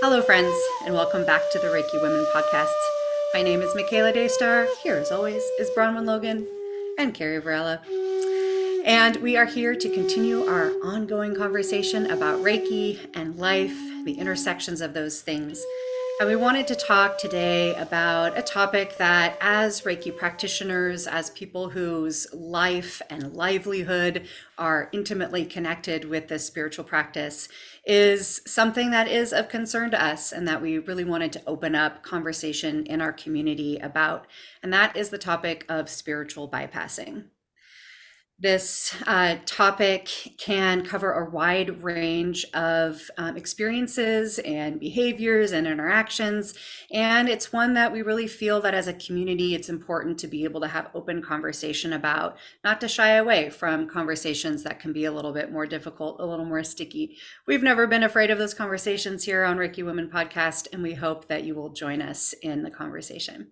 Hello, friends, and welcome back to the Reiki Women Podcasts. My name is Michaela Daystar. Here, as always, is Bronwen Logan and Carrie, Varela. And we are here to continue our ongoing conversation about Reiki and life, the intersections of those things. And we wanted to talk today about a topic that, as Reiki practitioners, as people whose life and livelihood are intimately connected with this spiritual practice, is something that is of concern to us and that we really wanted to open up conversation in our community about. And that is the topic of spiritual bypassing. This topic can cover a wide range of experiences and behaviors and interactions. And it's one that we really feel that as a community, it's important to be able to have open conversation about, not to shy away from conversations that can be a little bit more difficult, a little more sticky. We've never been afraid of those conversations here on Reiki Women Podcast, and we hope that you will join us in the conversation.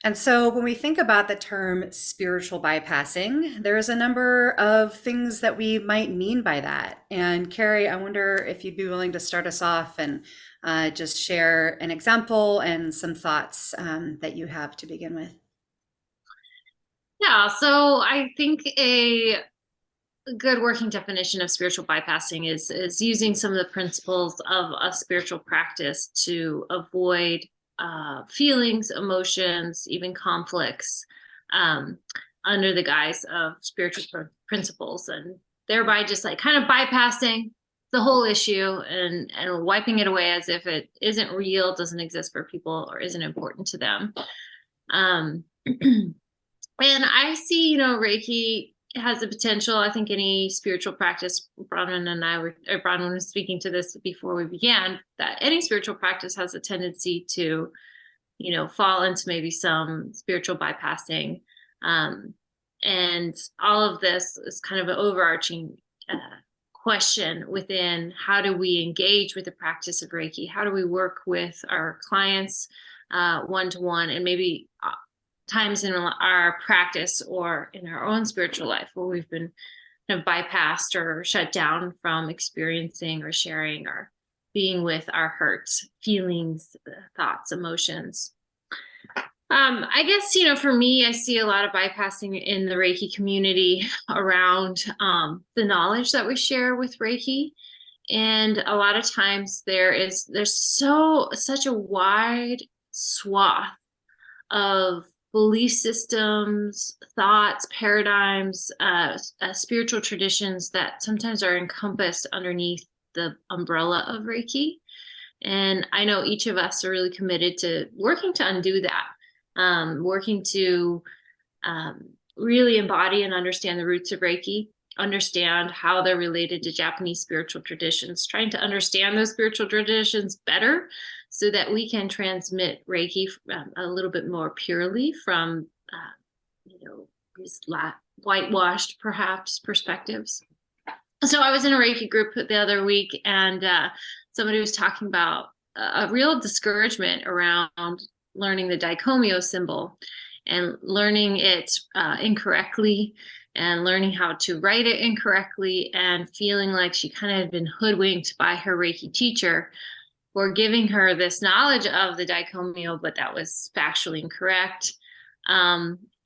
And so when we think about the term spiritual bypassing, there's a number of things that we might mean by that. And Carrie, I wonder if you'd be willing to start us off and just share an example and some thoughts that you have to begin with. Yeah, so I think a good working definition of spiritual bypassing is using some of the principles of a spiritual practice to avoid feelings, emotions, even conflicts under the guise of spiritual principles, and thereby just like kind of bypassing the whole issue and wiping it away as if it isn't real, doesn't exist for people, or isn't important to them. And I see, Reiki has the potential. I think any spiritual practice, Bronwen was speaking to this before we began, that any spiritual practice has a tendency to, fall into maybe some spiritual bypassing. And all of this is kind of an overarching question within how do we engage with the practice of Reiki? How do we work with our clients one-to-one, and maybe times in our practice or in our own spiritual life where we've been kind of bypassed or shut down from experiencing or sharing or being with our hurts, feelings, thoughts, emotions. I guess, for me, I see a lot of bypassing in the Reiki community around the knowledge that we share with Reiki. And a lot of times there's such a wide swath of belief systems, thoughts, paradigms, spiritual traditions that sometimes are encompassed underneath the umbrella of Reiki. And I know each of us are really committed to working to undo that, working to really embody and understand the roots of Reiki, understand how they're related to Japanese spiritual traditions, trying to understand those spiritual traditions better so that we can transmit Reiki a little bit more purely from, these whitewashed, perhaps, perspectives. So I was in a Reiki group the other week, and somebody was talking about a real discouragement around learning the Daikomyo symbol and learning it incorrectly, and learning how to write it incorrectly, and feeling like she kind of had been hoodwinked by her Reiki teacher for giving her this knowledge of the Daikomyo, but that was factually incorrect.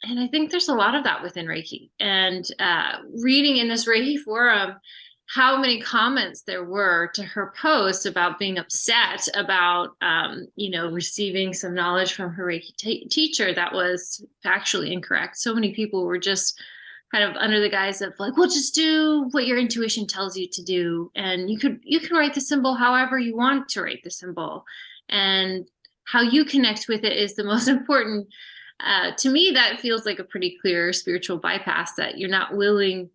And I think there's a lot of that within Reiki. And reading in this Reiki forum how many comments there were to her post about being upset about, receiving some knowledge from her Reiki teacher that was factually incorrect. So many people were just kind of under the guise of like, well, just do what your intuition tells you to do. And you can write the symbol however you want to write the symbol. And how you connect with it is the most important. To me, that feels like a pretty clear spiritual bypass, that you're not willing,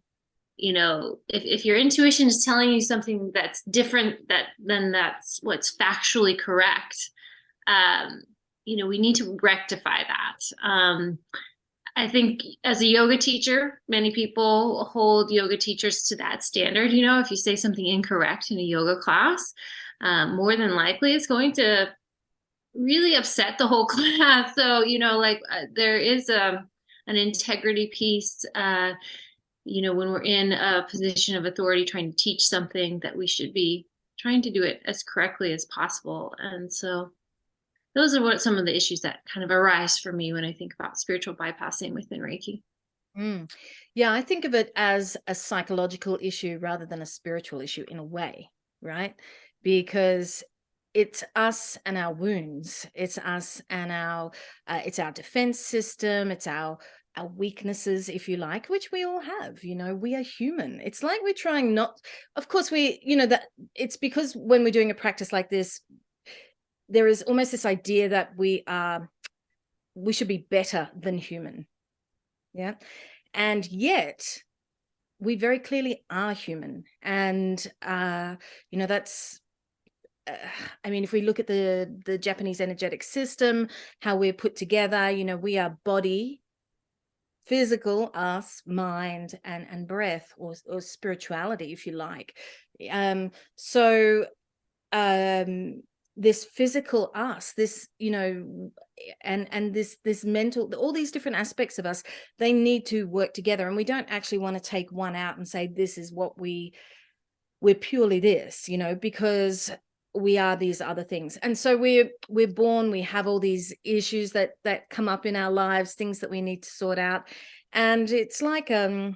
if your intuition is telling you something that's different, then that's what's factually correct. We need to rectify that. I think as a yoga teacher, many people hold yoga teachers to that standard. If you say something incorrect in a yoga class, more than likely it's going to really upset the whole class. So, there is an integrity piece, when we're in a position of authority trying to teach something, that we should be trying to do it as correctly as possible. And so those are what some of the issues that kind of arise for me when I think about spiritual bypassing within Reiki. Mm. Yeah, I think of it as a psychological issue rather than a spiritual issue in a way, right? Because it's us and our wounds. It's us and it's our defense system. It's our weaknesses, if you like, which we all have. We are human. It's like we're trying not. Of course, that it's because when we're doing a practice like this, there is almost this idea that we should be better than human. Yeah. And yet we very clearly are human. And, that's, if we look at the Japanese energetic system, how we're put together, we are body, physical, us, mind, and breath, or spirituality, if you like. So this physical us, this, and this mental, all these different aspects of us, they need to work together. And we don't actually want to take one out and say, this is what we're purely this, because we are these other things. And so we're born, we have all these issues that come up in our lives, things that we need to sort out. And it's like a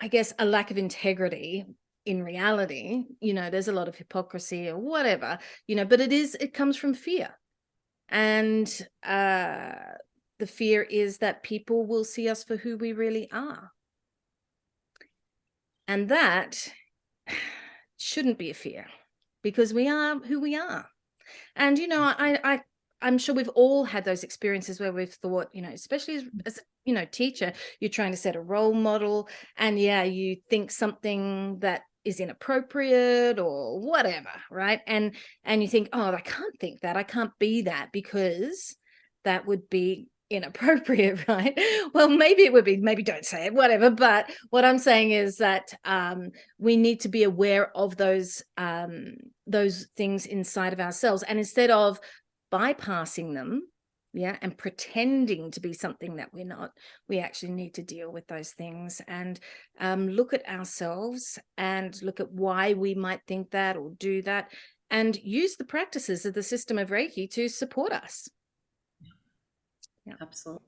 I guess a lack of integrity in reality. There's a lot of hypocrisy or whatever, but it comes from fear. And the fear is that people will see us for who we really are. And that shouldn't be a fear, because we are who we are. And, I'm sure we've all had those experiences where we've thought, especially as teacher, you're trying to set a role model, and you think something that is inappropriate or whatever, right? And you think, oh, I can't think that, I can't be that, because that would be inappropriate, right? Well, maybe it would be, maybe don't say it, whatever. But what I'm saying is that we need to be aware of those things inside of ourselves, and instead of bypassing them, and pretending to be something that we're not, we actually need to deal with those things and look at ourselves and look at why we might think that or do that, and use the practices of the system of Reiki to support us. Yeah, absolutely.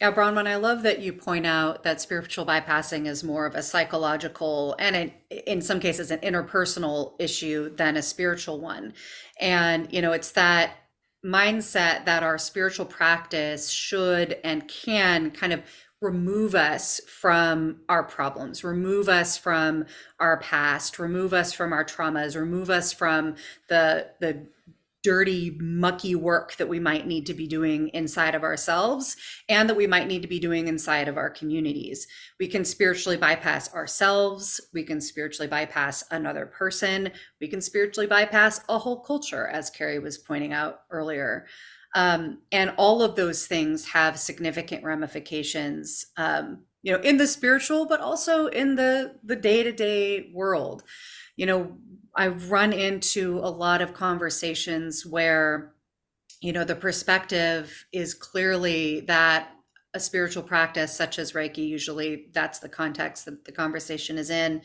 Yeah, Bronwen, I love that you point out that spiritual bypassing is more of a psychological and in some cases an interpersonal issue than a spiritual one. And, it's that mindset that our spiritual practice should and can kind of remove us from our problems, remove us from our past, remove us from our traumas, remove us from the dirty, mucky work that we might need to be doing inside of ourselves and that we might need to be doing inside of our communities. We can spiritually bypass ourselves. We can spiritually bypass another person. We can spiritually bypass a whole culture, as Carrie was pointing out earlier. And all of those things have significant ramifications, in the spiritual, but also in the day-to-day world. I've run into a lot of conversations where, the perspective is clearly that a spiritual practice such as Reiki, usually that's the context that the conversation is in,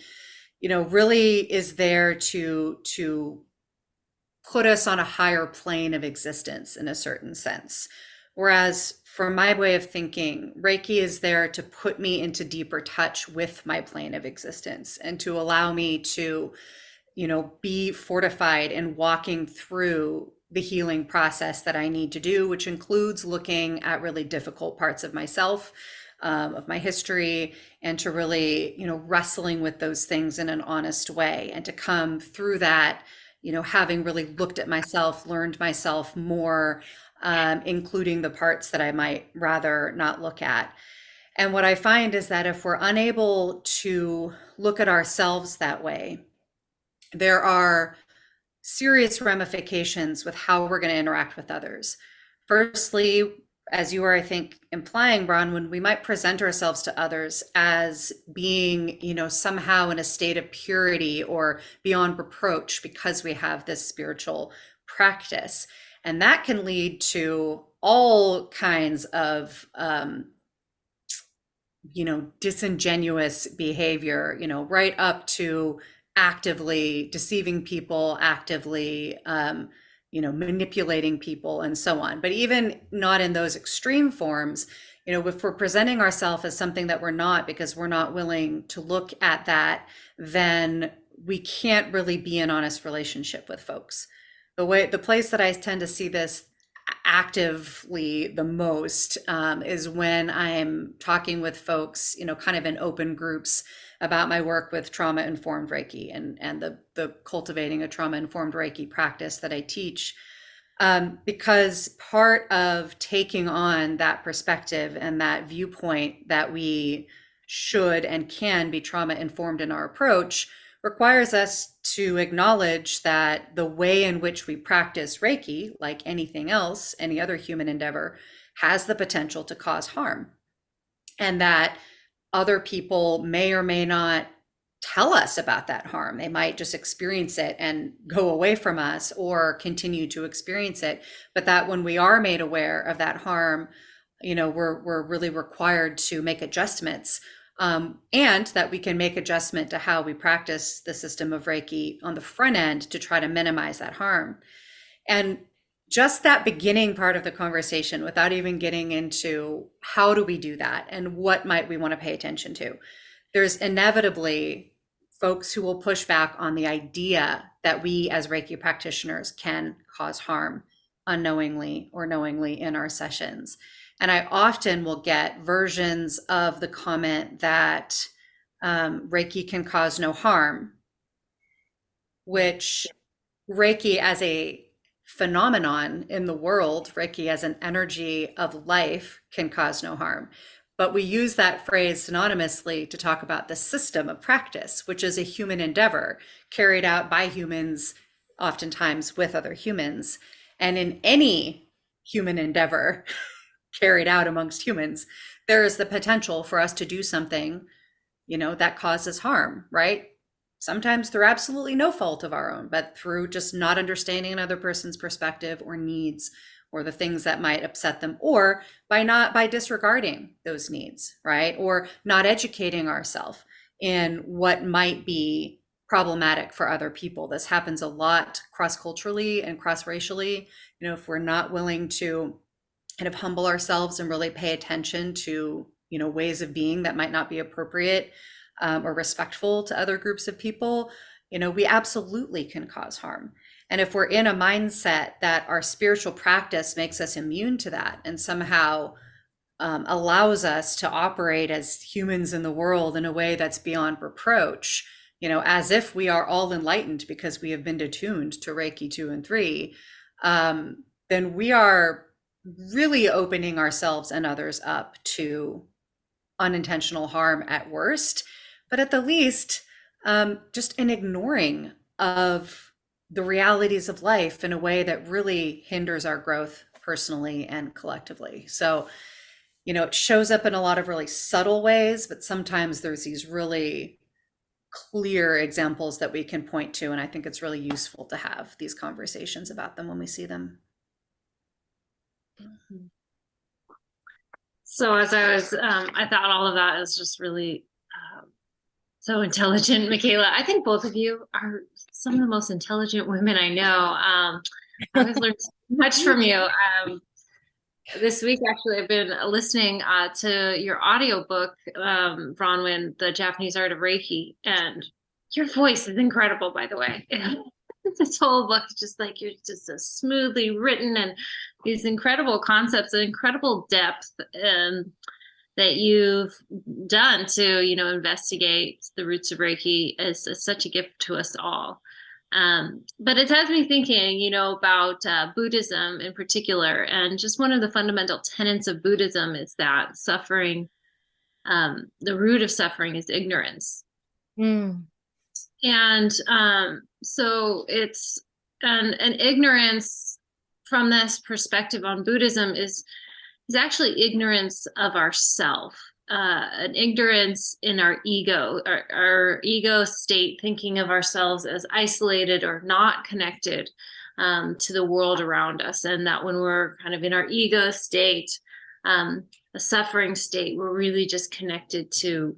really is there to put us on a higher plane of existence in a certain sense. Whereas for my way of thinking, Reiki is there to put me into deeper touch with my plane of existence and to allow me to be fortified in walking through the healing process that I need to do, which includes looking at really difficult parts of myself, of my history, and to really, wrestling with those things in an honest way, and to come through that, having really looked at myself, learned myself more, including the parts that I might rather not look at. And what I find is that if we're unable to look at ourselves that way, there are serious ramifications with how we're going to interact with others. Firstly, as you were, I think, implying, Bronwen, we might present ourselves to others as being, somehow in a state of purity or beyond reproach because we have this spiritual practice. And that can lead to all kinds of disingenuous behavior, right up to actively deceiving people, actively, manipulating people and so on. But even not in those extreme forms, if we're presenting ourselves as something that we're not because we're not willing to look at that, then we can't really be in honest relationship with folks. The place that I tend to see this actively the most is when I'm talking with folks, kind of in open groups about my work with trauma-informed Reiki and the cultivating a trauma-informed Reiki practice that I teach. Because part of taking on that perspective and that viewpoint that we should and can be trauma-informed in our approach requires us to acknowledge that the way in which we practice Reiki, like anything else, any other human endeavor, has the potential to cause harm. And that other people may or may not tell us about that harm. They might just experience it and go away from us or continue to experience it. But that when we are made aware of that harm, we're really required to make adjustments. And that we can make adjustment to how we practice the system of Reiki on the front end to try to minimize that harm. And just that beginning part of the conversation, without even getting into how do we do that and what might we want to pay attention to, there's inevitably folks who will push back on the idea that we as Reiki practitioners can cause harm unknowingly or knowingly in our sessions. And I often will get versions of the comment that Reiki can cause no harm, which Reiki as a phenomenon in the world, Reiki as an energy of life, can cause no harm. But we use that phrase synonymously to talk about the system of practice, which is a human endeavor carried out by humans, oftentimes with other humans. And in any human endeavor carried out amongst humans, there is the potential for us to do something, that causes harm, right? Sometimes through absolutely no fault of our own, but through just not understanding another person's perspective or needs or the things that might upset them, or by disregarding those needs, right? Or not educating ourselves in what might be problematic for other people. This happens a lot cross-culturally and cross-racially. If we're not willing to kind of humble ourselves and really pay attention to, ways of being that might not be appropriate or respectful to other groups of people, we absolutely can cause harm. And if we're in a mindset that our spiritual practice makes us immune to that and somehow allows us to operate as humans in the world in a way that's beyond reproach, as if we are all enlightened because we have been attuned to Reiki 2 and 3, then we are really opening ourselves and others up to unintentional harm at worst, but at the least, just an ignoring of the realities of life in a way that really hinders our growth personally and collectively. So, it shows up in a lot of really subtle ways, but sometimes there's these really clear examples that we can point to. And I think it's really useful to have these conversations about them when we see them. So as I was, I thought all of that is just really so intelligent, Michaela. I think both of you are some of the most intelligent women I know. I always learn so much from you. This week, actually, I've been listening to your audiobook, Bronwen, The Japanese Art of Reiki, and your voice is incredible, by the way. This whole book is just like, you're just so smoothly written, and these incredible concepts and incredible depth that you've done to, investigate the roots of Reiki is such a gift to us all. But it has me thinking, about Buddhism in particular, and just one of the fundamental tenets of Buddhism is that suffering, the root of suffering is ignorance. Mm. And so it's an ignorance from this perspective on Buddhism is actually ignorance of ourself, an ignorance in our ego, our ego state, thinking of ourselves as isolated or not connected to the world around us. And that when we're kind of in our ego state, a suffering state, we're really just connected to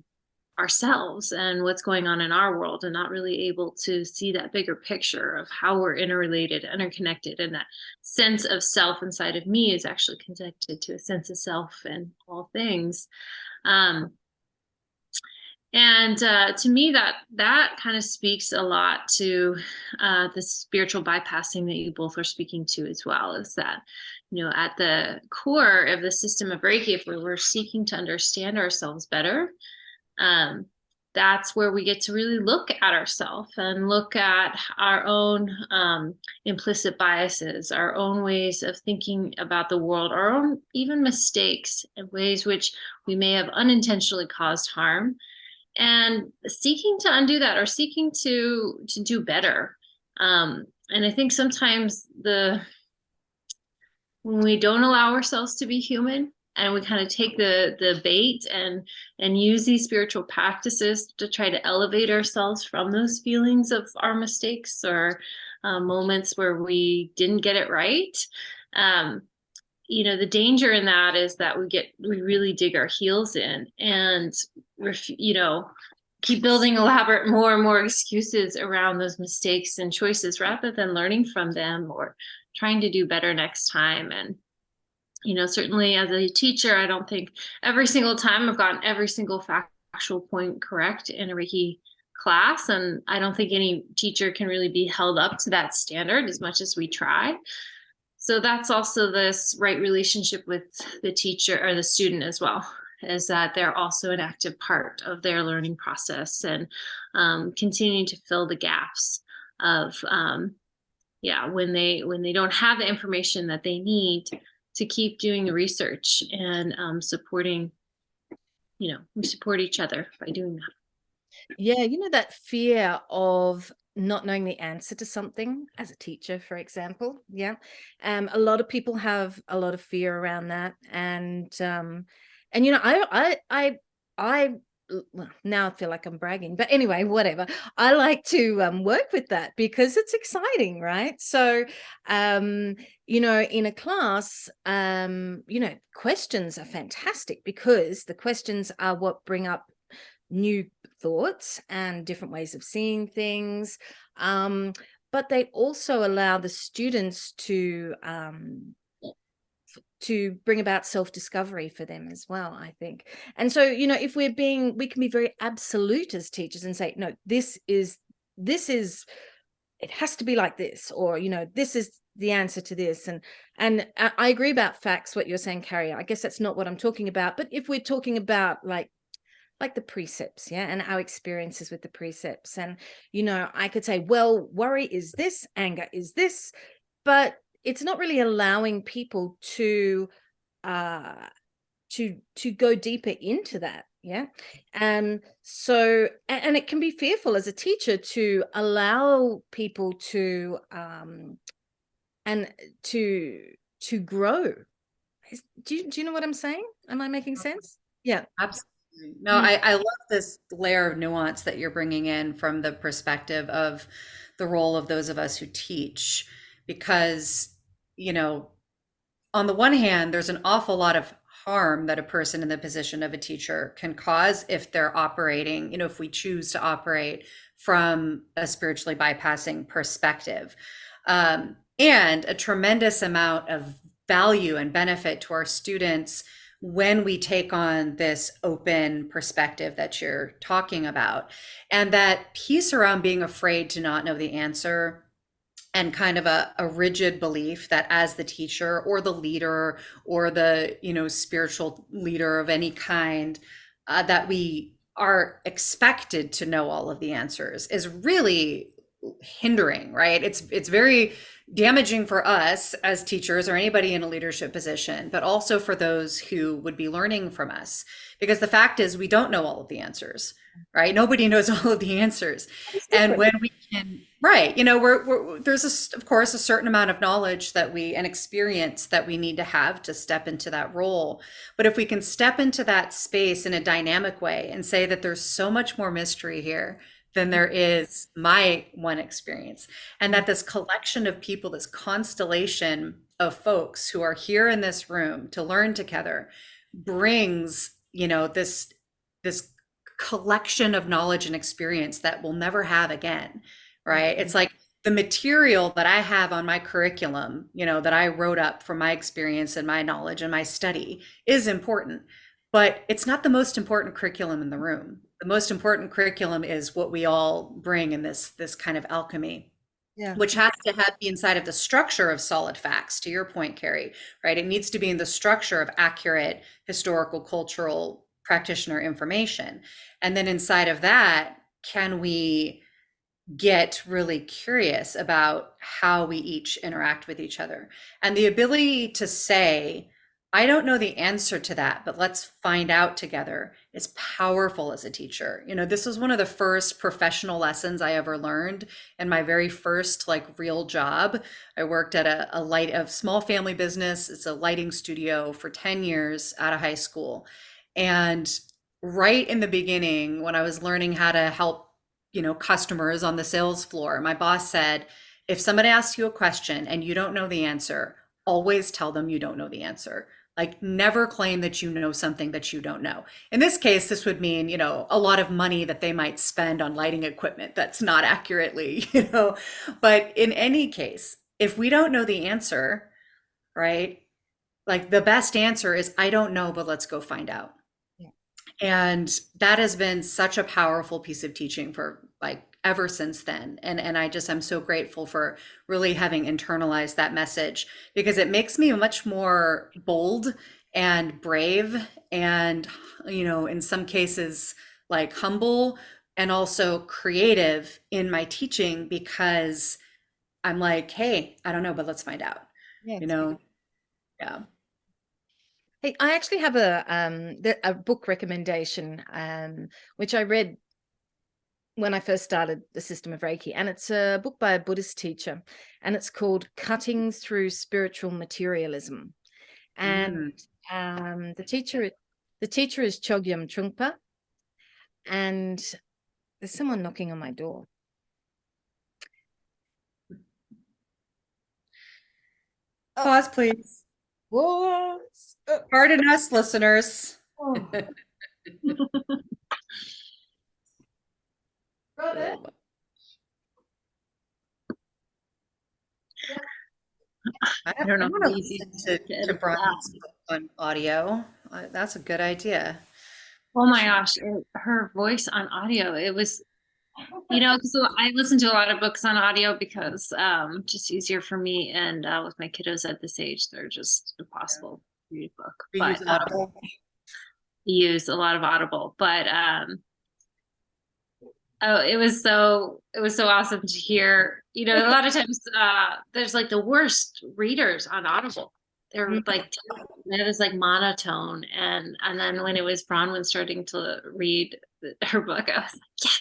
ourselves and what's going on in our world, and not really able to see that bigger picture of how we're interrelated, interconnected, and that sense of self inside of me is actually connected to a sense of self and all things. And to me, that kind of speaks a lot to the spiritual bypassing that you both are speaking to as well, is that, at the core of the system of Reiki, if we were seeking to understand ourselves better, that's where we get to really look at ourselves and look at our own implicit biases, our own ways of thinking about the world, our own even mistakes and ways which we may have unintentionally caused harm, and seeking to undo that, or seeking to do better. And I think sometimes when we don't allow ourselves to be human, and we kind of take the bait and use these spiritual practices to try to elevate ourselves from those feelings of our mistakes, or moments where we didn't get it right. The danger in that is that we really dig our heels in and, keep building elaborate more and more excuses around those mistakes and choices, rather than learning from them or trying to do better next time. And, certainly as a teacher, I don't think every single time I've gotten every single factual point correct in a Reiki class. And I don't think any teacher can really be held up to that standard as much as we try. So that's also this right relationship with the teacher or the student as well, is that they're also an active part of their learning process, and continuing to fill the gaps of, when they don't have the information that they need to keep doing the research, and supporting, we support each other by doing that. Yeah, that fear of not knowing the answer to something as a teacher, for example. Yeah. A lot of people have a lot of fear around that. And I well, now I feel like I'm bragging, but anyway, whatever. I like to work with that because it's exciting, right? So, in a class, questions are fantastic, because the questions are what bring up new thoughts and different ways of seeing things. But they also allow the students to bring about self-discovery for them as well, I think. And so, if we can be very absolute as teachers and say, no, this is, it has to be like this, or, this is the answer to this. And I agree about facts, what you're saying, Carrie. I guess that's not what I'm talking about. But if we're talking about like the precepts, yeah, and our experiences with the precepts, and, I could say, well, worry is this, anger is this, but it's not really allowing people to go deeper into that. Yeah. And so, and it can be fearful as a teacher to allow people to and to grow. Do you know what I'm saying? Am I making sense? Yeah. Absolutely. No, I love this layer of nuance that you're bringing in from the perspective of the role of those of us who teach, because, on the one hand, there's an awful lot of harm that a person in the position of a teacher can cause if they're operating, if we choose to operate from a spiritually bypassing perspective, and a tremendous amount of value and benefit to our students when we take on this open perspective that you're talking about. And that piece around being afraid to not know the answer, and kind of a rigid belief that as the teacher or the leader or the spiritual leader of any kind, that we are expected to know all of the answers, is really hindering, right? It's very damaging for us as teachers or anybody in a leadership position, but also for those who would be learning from us, because the fact is we don't know all of the answers, right? Nobody knows all of the answers. And when we can, right, there's of course a certain amount of knowledge and experience that we need to have to step into that role. But if we can step into that space in a dynamic way and say that there's so much more mystery here than there is my one experience. And that this collection of people, this constellation of folks who are here in this room to learn together brings, this collection of knowledge and experience that we'll never have again, right? It's like the material that I have on my curriculum, that I wrote up from my experience and my knowledge and my study is important, but it's not the most important curriculum in the room. The most important curriculum is what we all bring in this kind of alchemy, Yeah. which has to be inside of the structure of solid facts, to your point, Carrie, right? It needs to be in the structure of accurate historical, cultural practitioner information. And then inside of that, can we get really curious about how we each interact with each other? And the ability to say, I don't know the answer to that, but let's find out together is powerful as a teacher. This was one of the first professional lessons I ever learned in my very first real job. I worked at a small family business. It's a lighting studio for 10 years out of high school. And right in the beginning, when I was learning how to help, customers on the sales floor, my boss said, if somebody asks you a question and you don't know the answer, always tell them you don't know the answer. Never claim that you know something that you don't know. In this case, this would mean, a lot of money that they might spend on lighting equipment that's not accurately, But in any case, if we don't know the answer, right? The best answer is, I don't know, but let's go find out. Yeah. And that has been such a powerful piece of teaching for ever since then. And I'm so grateful for really having internalized that message, because it makes me much more bold and brave and, in some cases, humble and also creative in my teaching, because I'm like, hey, I don't know, but let's find out, Yeah. Yeah. Hey, I actually have a book recommendation, which I read when I first started the system of Reiki, and it's a book by a Buddhist teacher, and it's called Cutting Through Spiritual Materialism. And the teacher is Chögyam Trungpa, and there's someone knocking on my door. Pause, please. What? Pardon us, listeners. Oh. Brother? I don't know. I want to listen to Bronwen's book on audio. That's a good idea. Oh my gosh, her voice on audio, it was, because I listen to a lot of books on audio because just easier for me, and with my kiddos at this age, they're just impossible to read a book. We But use Audible. use a lot of Audible, but oh, it was so awesome to hear. A lot of times there's the worst readers on Audible. They're it was monotone, and then when it was Bronwen starting to read her book, I was like, yeah.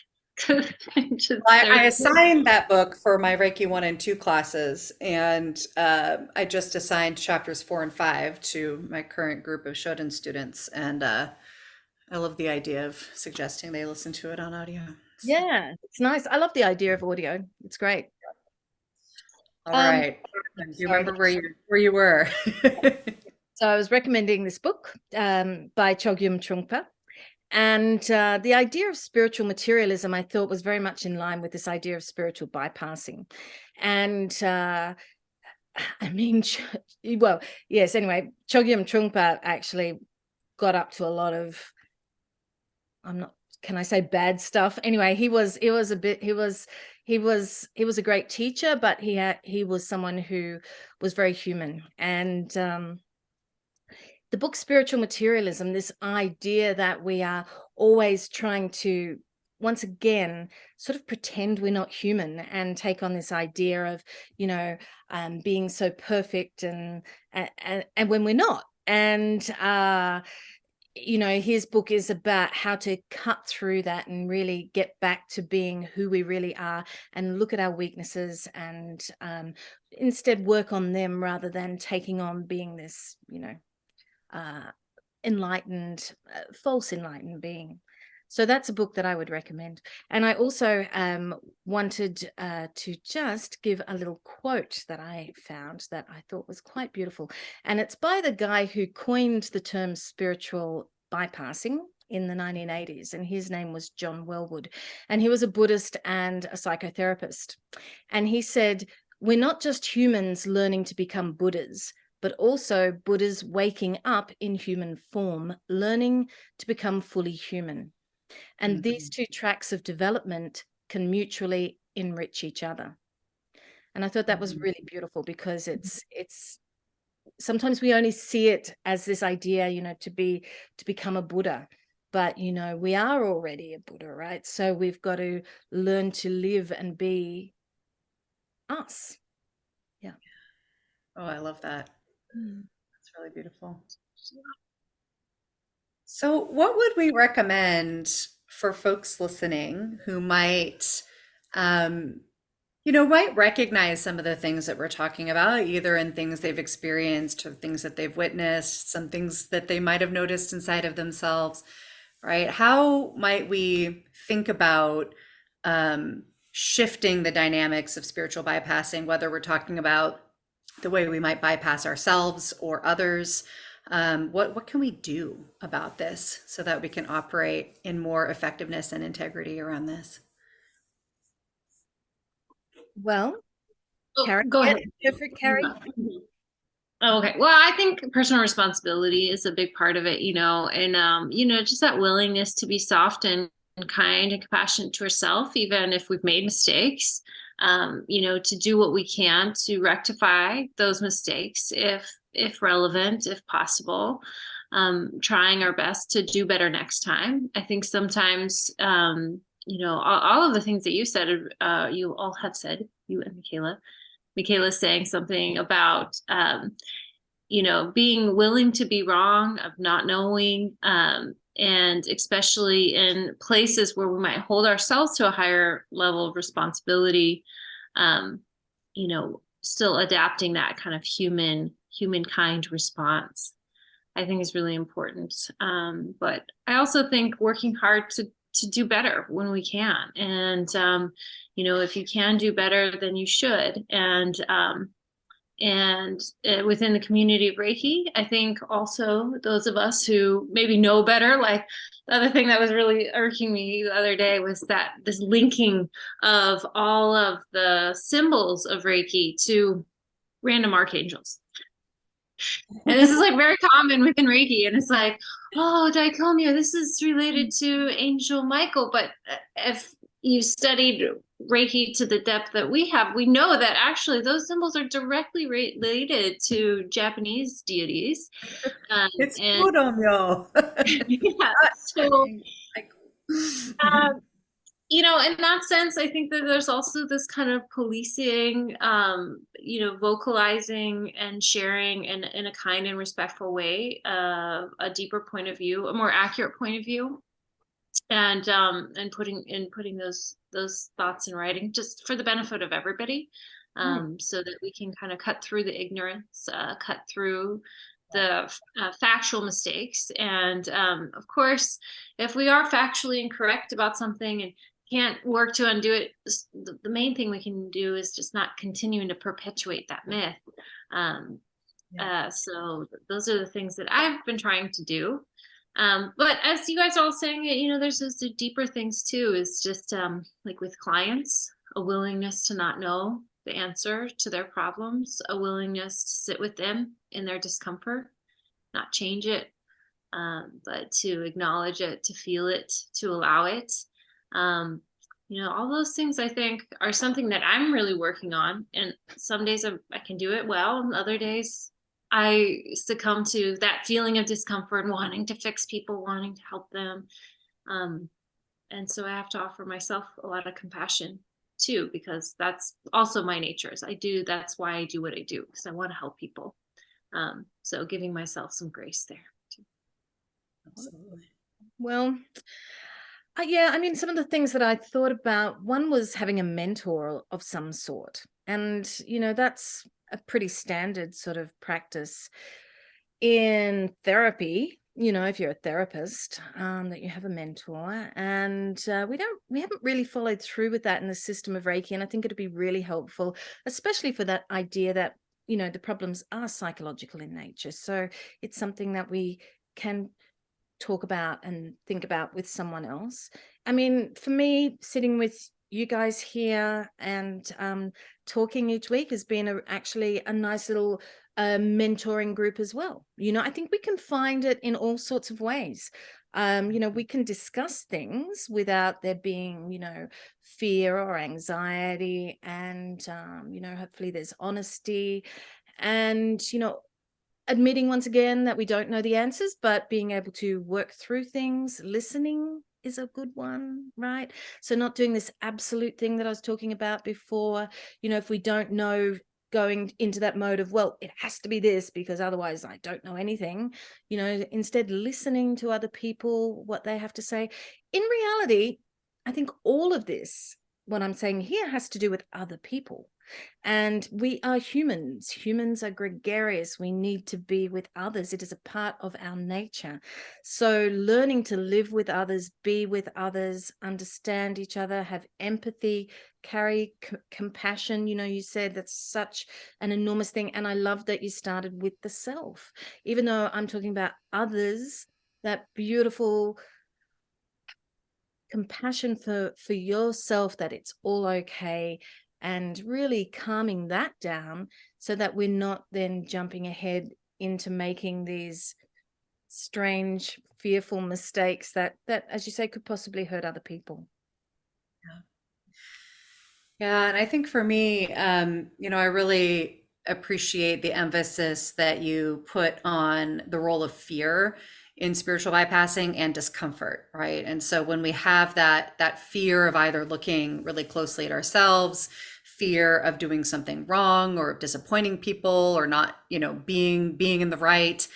I assigned that book for my Reiki 1 and 2 classes, and I just assigned chapters 4 and 5 to my current group of Shodan students, and I love the idea of suggesting they listen to it on audio. Yeah, it's nice. I love the idea of audio. It's great. All right. Do you remember where you were? So I was recommending this book by Chögyam Trungpa. And the idea of spiritual materialism, I thought, was very much in line with this idea of spiritual bypassing. And well, yes, anyway, Chögyam Trungpa actually got up to a lot of, can I say bad stuff? Anyway, he was a great teacher, but he was someone who was very human. And the book Spiritual Materialism, this idea that we are always trying to, once again, sort of pretend we're not human and take on this idea of, being so perfect and when we're not. And his book is about how to cut through that and really get back to being who we really are and look at our weaknesses and instead work on them rather than taking on being this, enlightened, false enlightened being. So that's a book that I would recommend. And I also wanted to just give a little quote that I found that I thought was quite beautiful. And it's by the guy who coined the term spiritual bypassing in the 1980s. And his name was John Welwood. And he was a Buddhist and a psychotherapist. And he said, we're not just humans learning to become Buddhas, but also Buddhas waking up in human form, learning to become fully human. And these two tracks of development can mutually enrich each other. And I thought that was really beautiful, because it's sometimes we only see it as this idea, to become a Buddha, but we are already a Buddha, right? So we've got to learn to live and be us. Yeah. Oh, I love that. That's really beautiful. So, what would we recommend for folks listening who might, might recognize some of the things that we're talking about, either in things they've experienced or things that they've witnessed, some things that they might have noticed inside of themselves, right? How might we think about shifting the dynamics of spiritual bypassing, whether we're talking about the way we might bypass ourselves or others? What can we do about this so that we can operate in more effectiveness and integrity around this? Well, Carrie, Go ahead. Perfect, Carrie. Oh, okay. Well, I think personal responsibility is a big part of it, and just that willingness to be soft and kind and compassionate to ourselves, even if we've made mistakes. To do what we can to rectify those mistakes, if relevant, if possible. Trying our best to do better next time. I think sometimes, all of the things that you said, you all have said, you and Michaela. Michaela's saying something about, being willing to be wrong, of not knowing, and especially in places where we might hold ourselves to a higher level of responsibility, still adapting that kind of humankind response, I think is really important. But I also think working hard to do better when we can. And, if you can do better, then you should. And within the community of Reiki, I think also those of us who maybe know better, like the other thing that was really irking me the other day was that this linking of all of the symbols of Reiki to random archangels. And this is like very common within Reiki. And it's like, oh, Daikomyo, this is related to Angel Michael. But if you studied Reiki to the depth that we have, we know that actually those symbols are directly related to Japanese deities. It's and Kudomyo. yeah, so in that sense, I think that there's also this kind of policing, vocalizing and sharing in a kind and respectful way, a deeper point of view, a more accurate point of view, and putting those thoughts in writing, just for the benefit of everybody, so that we can kind of cut through the ignorance, cut through the factual mistakes. And of course, if we are factually incorrect about something and can't work to undo it, the main thing we can do is just not continuing to perpetuate that myth. So those are the things that I've been trying to do. But as you guys are all saying it, there's those deeper things too, is just like with clients, a willingness to not know the answer to their problems, a willingness to sit with them in their discomfort, not change it, but to acknowledge it, to feel it, to allow it. All those things I think are something that I'm really working on. And some days I can do it well, and other days I succumb to that feeling of discomfort and wanting to fix people, wanting to help them. And so I have to offer myself a lot of compassion too, because that's also my nature. That's why I do what I do, because I want to help people. So giving myself some grace there too. Absolutely. Well, yeah, I mean, some of the things that I thought about, one was having a mentor of some sort. And, that's a pretty standard sort of practice in therapy, if you're a therapist, that you have a mentor, and we haven't really followed through with that in the system of Reiki. And I think it'd be really helpful, especially for that idea that, the problems are psychological in nature. So it's something that we can talk about and think about with someone else. I mean, for me, sitting with you guys here and talking each week has been actually a nice little mentoring group as well. I think we can find it in all sorts of ways. We can discuss things without there being, fear or anxiety, and hopefully there's honesty, and admitting once again that we don't know the answers, but being able to work through things. Listening is a good one, right? So not doing this absolute thing that I was talking about before. If we don't know, going into that mode of, well, it has to be this because otherwise I don't know anything, instead listening to other people, what they have to say. In reality, I think all of this, what I'm saying here, has to do with other people. And we are humans. Humans are gregarious. We need to be with others. It is a part of our nature. So learning to live with others, be with others, understand each other, have empathy, carry compassion. You said that's such an enormous thing. And I love that you started with the self. Even though I'm talking about others, that beautiful compassion for yourself, that it's all okay, and really calming that down so that we're not then jumping ahead into making these strange, fearful mistakes that, as you say, could possibly hurt other people. Yeah, and I think for me, I really appreciate the emphasis that you put on the role of fear in spiritual bypassing and discomfort, right? And so when we have that fear of either looking really closely at ourselves, fear of doing something wrong or of disappointing people or not, being in the right,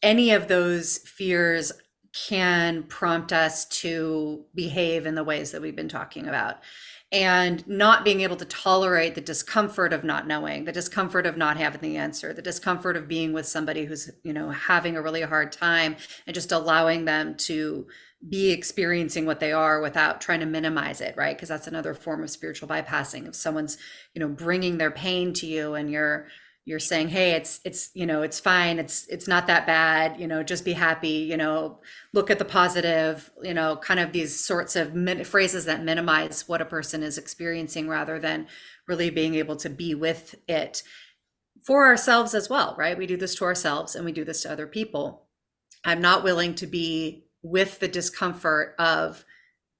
any of those fears can prompt us to behave in the ways that we've been talking about. And not being able to tolerate the discomfort of not knowing, the discomfort of not having the answer, the discomfort of being with somebody who's, having a really hard time, and just allowing them to be experiencing what they are without trying to minimize it, right? Because that's another form of spiritual bypassing. If someone's, bringing their pain to you and you're saying, hey, it's fine, it's not that bad, just be happy, look at the positive, kind of these sorts of phrases that minimize what a person is experiencing rather than really being able to be with it for ourselves as well, right? We do this to ourselves and we do this to other people. I'm not willing to be with the discomfort of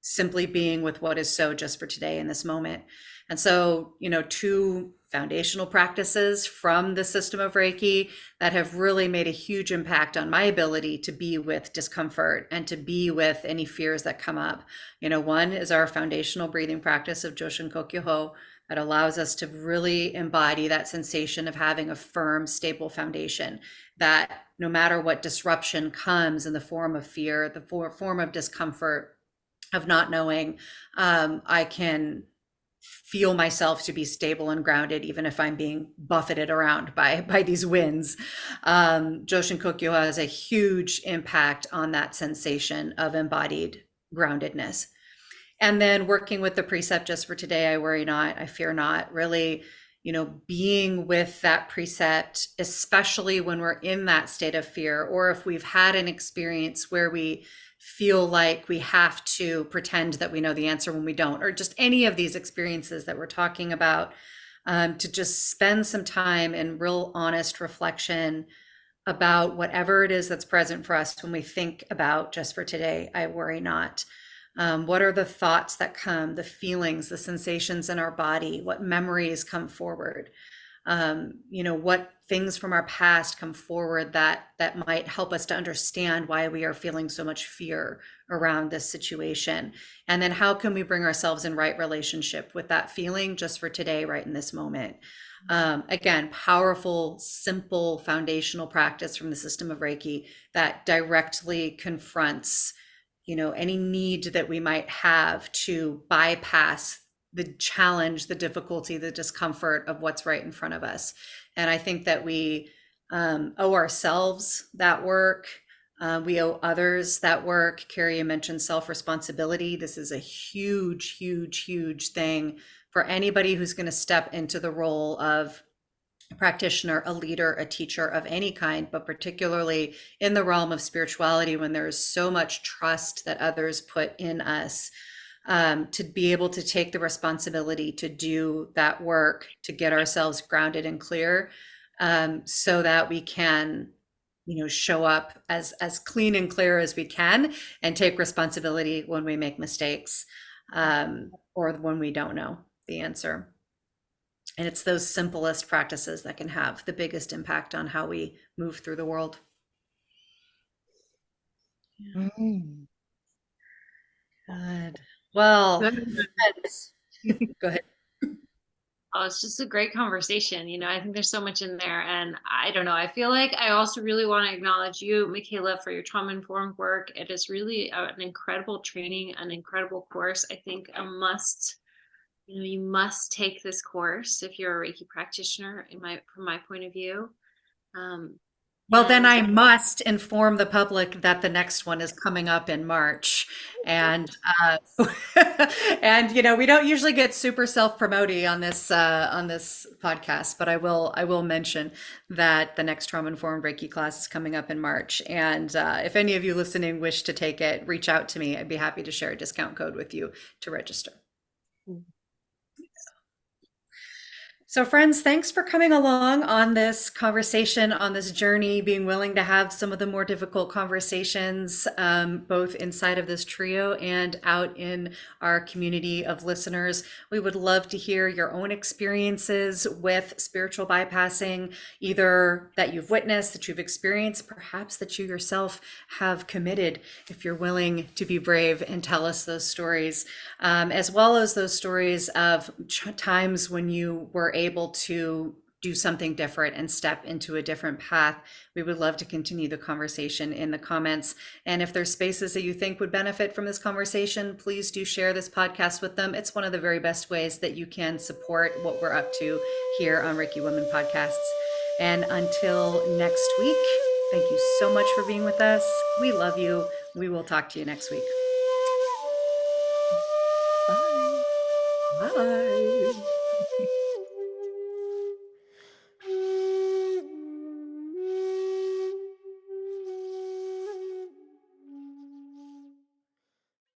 simply being with what is so just for today in this moment. And so, two foundational practices from the system of Reiki that have really made a huge impact on my ability to be with discomfort and to be with any fears that come up. One is our foundational breathing practice of Joshin Kokyoho that allows us to really embody that sensation of having a firm, stable foundation, that no matter what disruption comes in the form of fear, the form of discomfort, of not knowing, I can feel myself to be stable and grounded, even if I'm being buffeted around by these winds. Joshin Kokyo has a huge impact on that sensation of embodied groundedness. And then working with the precept just for today, I worry not, I fear not, really, being with that precept, especially when we're in that state of fear, or if we've had an experience where we feel like we have to pretend that we know the answer when we don't, or just any of these experiences that we're talking about, to just spend some time in real honest reflection about whatever it is that's present for us when we think about just for today, I worry not. What are the thoughts that come, the feelings, the sensations in our body, what memories come forward? What things from our past come forward that might help us to understand why we are feeling so much fear around this situation. And then how can we bring ourselves in right relationship with that feeling just for today, right in this moment? Again, powerful, simple, foundational practice from the system of Reiki that directly confronts, any need that we might have to bypass the challenge, the difficulty, the discomfort of what's right in front of us. And I think that we owe ourselves that work. We owe others that work. Carrie, you mentioned self-responsibility. This is a huge, huge, huge thing for anybody who's going to step into the role of a practitioner, a leader, a teacher of any kind, but particularly in the realm of spirituality, when there's so much trust that others put in us, to be able to take the responsibility to do that work, to get ourselves grounded and clear, so that we can, show up as clean and clear as we can and take responsibility when we make mistakes, or when we don't know the answer. And it's those simplest practices that can have the biggest impact on how we move through the world. Mm. Good. Well, friends, go ahead. Oh, it's just a great conversation. I think there's so much in there. And I don't know, I feel like I also really want to acknowledge you, Michaela, for your trauma-informed work. It is really an incredible training, an incredible course. I think a must, you must take this course if you're a Reiki practitioner, from my point of view. Well, then I must inform the public that the next one is coming up in March. And and we don't usually get super self-promoting on this podcast, but I will mention that the next trauma-informed Reiki class is coming up in March. And if any of you listening wish to take it, reach out to me. I'd be happy to share a discount code with you to register. So friends, thanks for coming along on this conversation, on this journey, being willing to have some of the more difficult conversations, both inside of this trio and out in our community of listeners. We would love to hear your own experiences with spiritual bypassing, either that you've witnessed, that you've experienced, perhaps that you yourself have committed, if you're willing to be brave and tell us those stories, as well as those stories of times when you were able to do something different and step into a different path. We would love to continue the conversation in the comments. And if there's spaces that you think would benefit from this conversation, please do share this podcast with them. It's one of the very best ways that you can support what we're up to here on Reiki Women Podcasts. And until next week, thank you so much for being with us. We love you. We will talk to you next week. Bye. Bye.